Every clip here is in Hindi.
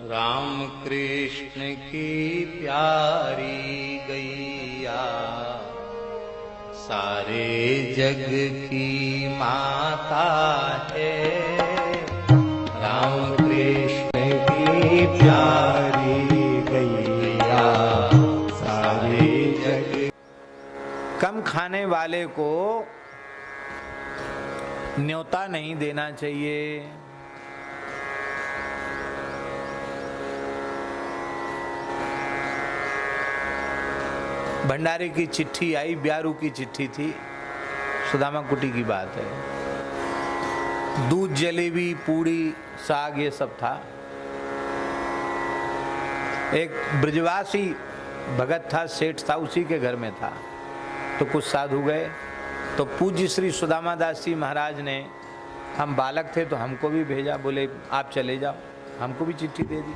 राम कृष्ण की प्यारी गैया सारे जग की माता है। राम कृष्ण की प्यारी गैया सारे जग। कम खाने वाले को न्योता नहीं देना चाहिए। भंडारे की चिट्ठी आई, ब्यारू की चिट्ठी थी, सुदामा कुटी की बात है। दूध, जलेबी, पूड़ी, साग ये सब था। एक ब्रजवासी भगत था, सेठ था, उसी के घर में था। तो कुछ साधु गए तो पूज्य श्री सुदामा दास जी महाराज ने, हम बालक थे तो हमको भी भेजा, बोले आप चले जाओ, हमको भी चिट्ठी दे दी।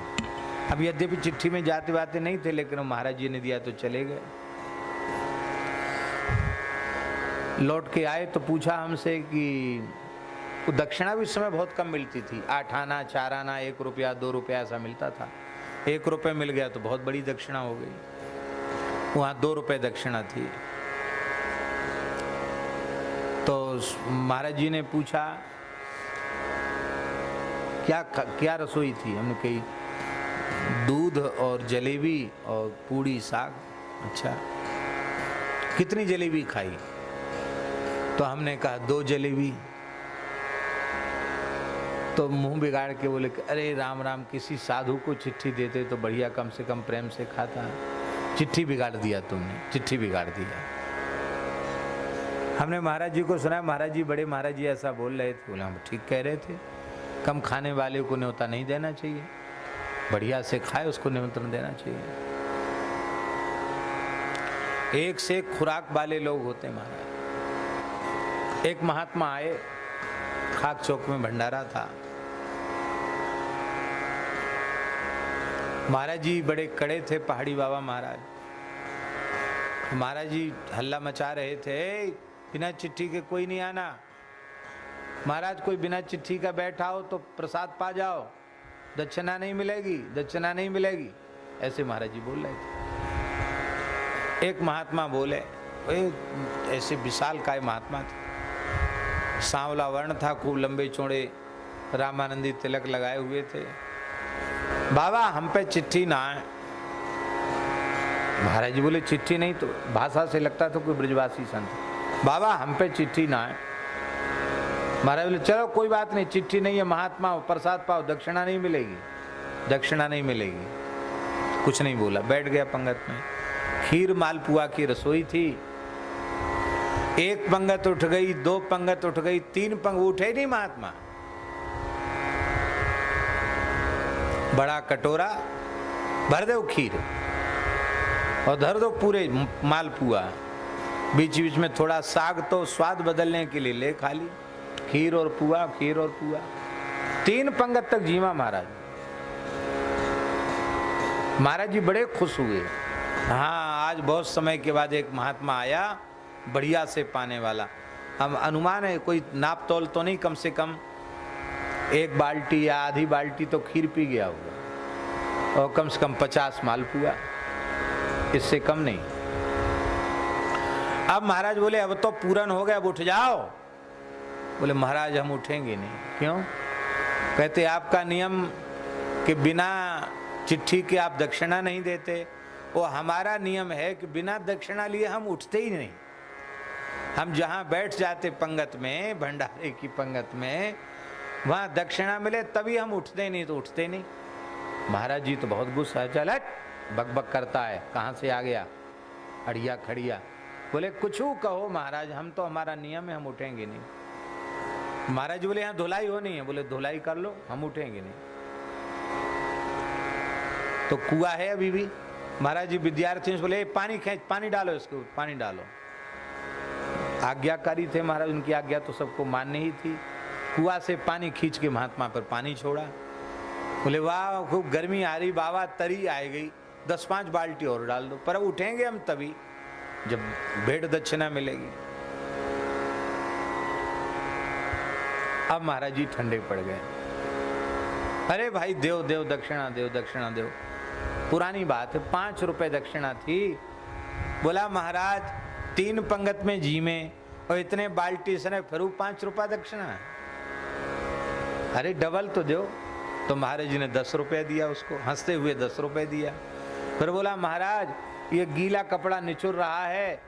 अब यद्यपि चिट्ठी में जाते बाते नहीं थे, लेकिन महाराज जी ने दिया तो चले गए। लौट के आए तो पूछा हमसे कि दक्षिणा भी उस समय बहुत कम मिलती थी, 8 आना, 4 आना, 1 रुपया 2 रुपया ऐसा मिलता था। 1 रुपये मिल गया तो बहुत बड़ी दक्षिणा हो गई, वहाँ 2 रुपये दक्षिणा थी। तो महाराज जी ने पूछा क्या रसोई थी? हमने कही दूध और जलेबी और पूड़ी साग। अच्छा, कितनी जलेबी खाई? तो हमने कहा 2 जलेबी। तो मुंह बिगाड़ के बोले अरे राम राम, किसी साधु को चिट्ठी देते तो बढ़िया, कम से कम प्रेम से खाता। चिट्ठी बिगाड़ दिया तुमने, चिट्ठी बिगाड़ दिया। हमने महाराज जी को सुना, महाराज जी बड़े महाराज जी ऐसा बोल रहे थे। बोले हम ठीक कह रहे थे, कम खाने वाले को न्योता नहीं देना चाहिए, बढ़िया से खाए उसको निमंत्रण देना चाहिए। एक से एक खुराक वाले लोग होते हैं महाराज। एक महात्मा आए, खाक चौक में भंडारा था। महाराज जी बड़े कड़े थे, पहाड़ी बाबा महाराज। महाराज जी हल्ला मचा रहे थे, बिना चिट्ठी के कोई नहीं आना। महाराज कोई बिना चिट्ठी का बैठा हो तो प्रसाद पा जाओ, दक्षिणा नहीं मिलेगी, दक्षिणा नहीं मिलेगी, ऐसे महाराज जी बोल रहे थे। एक महात्मा बोले, ऐसे विशाल काय महात्मा थे, सांवला वर्ण था, खूब लंबे चौड़े रामानंदी तिलक लगाए हुए थे। बाबा हम पे चिट्ठी ना है। महाराज जी बोले चिट्ठी नहीं? तो भाषा से लगता था कोई ब्रजवासी संत। बाबा हम पे चिट्ठी ना है। महाराज बोले चलो कोई बात नहीं, चिट्ठी नहीं है, महात्मा हो, प्रसाद पाओ, दक्षिणा नहीं मिलेगी, दक्षिणा नहीं मिलेगी। कुछ नहीं बोला, बैठ गया पंगत में। खीर मालपुआ की रसोई थी। 1 पंगत उठ गई, 2 पंगत उठ गई, 3 पंगत उठे नहीं महात्मा। बड़ा कटोरा भर दो खीर और धर दो पूरे मालपुआ, बीच बीच में थोड़ा साग, तो स्वाद बदलने के लिए ले खाली। खीर और पुआ, खीर और पुआ, 3 पंगत तक जीवा महाराज। महाराज जी बड़े खुश हुए। हाँ, आज बहुत समय के बाद एक महात्मा आया, बढ़िया से पाने वाला। हम अनुमान है कोई नाप तोल तो नहीं, कम से कम 1 बाल्टी या आधी बाल्टी तो खीर पी गया होगा, और कम से कम 50 मालपुआ, इससे कम नहीं। अब महाराज बोले अब तो पूरन हो गया, अब उठ जाओ। बोले महाराज हम उठेंगे नहीं। क्यों? कहते आपका नियम कि बिना चिट्ठी के आप दक्षिणा नहीं देते, वो हमारा नियम है कि बिना दक्षिणा लिए हम उठते ही नहीं। हम जहाँ बैठ जाते पंगत में, भंडारे की पंगत में, वहाँ दक्षिणा मिले तभी हम उठते, नहीं तो उठते नहीं। महाराज जी तो बहुत गुस्सा है, चल हट, बक करता है, कहाँ से आ गया, अड़िया खड़िया। बोले कुछ कहो महाराज, हम तो हमारा नियम है, हम उठेंगे नहीं। महाराज जी बोले यहाँ धुलाई होनी है। बोले धुलाई कर लो, हम उठेंगे नहीं। तो कुआ है अभी भी। महाराज जी विद्यार्थियों से बोले पानी खींच, पानी डालो इसको, पानी डालो। आज्ञाकारी थे महाराज, उनकी आज्ञा तो सबको माननी ही थी। कुआ से पानी खींच के महात्मा पर पानी छोड़ा। बोले वाह खूब गर्मी आ रही बाबा, तरी आ गई, 10-5 बाल्टी और डाल दो, पर अब उठेंगे हम तभी जब भेंट दक्षिणा मिलेगी। अब महाराज जी ठंडे पड़ गए। अरे भाई देव देव दक्षिणा देव, दक्षिणा देव। पुरानी बात है, 5 रुपए दक्षिणा थी। बोला महाराज 3 पंगत में जीमे और इतने बाल्टी से फिर 5 रुपया दक्षिणा। अरे डबल तो दो। तो महाराज जी ने 10 रुपये दिया उसको, हंसते हुए 10 रुपये दिया। फिर बोला महाराज ये गीला कपड़ा निचुर रहा है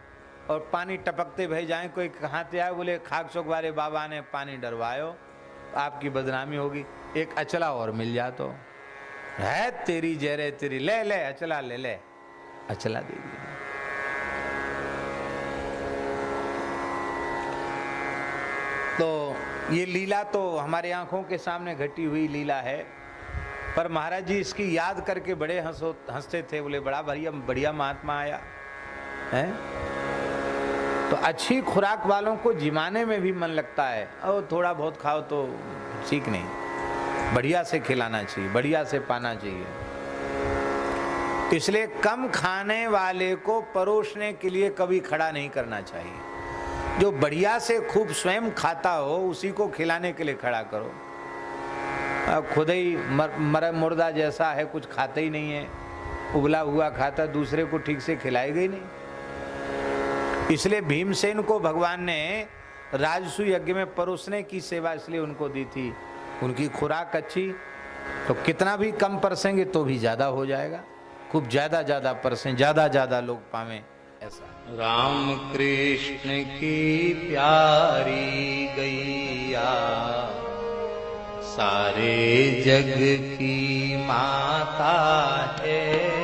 और पानी टपकते भई जाए, कोई कहाँ से आए? बोले खाक चौक वाले बाबा ने पानी डरवायो, आपकी बदनामी होगी, एक अचला और मिल जा तो है तेरी जहरे तेरी, ले ले अचला ले ले। अचला दे दिया। तो ये लीला तो हमारे आंखों के सामने घटी हुई लीला है, पर महाराज जी इसकी याद करके बड़े हंसते थे। बोले बड़ा बढ़िया महात्मा आया है। तो अच्छी खुराक वालों को जिमाने में भी मन लगता है, और थोड़ा बहुत खाओ तो ठीक नहीं, बढ़िया से खिलाना चाहिए, बढ़िया से पाना चाहिए। इसलिए कम खाने वाले को परोसने के लिए कभी खड़ा नहीं करना चाहिए। जो बढ़िया से खूब स्वयं खाता हो उसी को खिलाने के लिए खड़ा करो। खुद ही मुर्दा जैसा है, कुछ खाता ही नहीं है, उबला हुआ खाता, दूसरे को ठीक से खिलाएगा ही नहीं। इसलिए भीमसेन को भगवान ने राजसु यज्ञ में परोसने की सेवा इसलिए उनको दी थी। उनकी खुराक अच्छी, तो कितना भी कम परसेंगे तो भी ज्यादा हो जाएगा। खूब ज्यादा परसें, ज्यादा लोग पावें ऐसा। राम कृष्ण की प्यारी गैया सारे जग की माता है।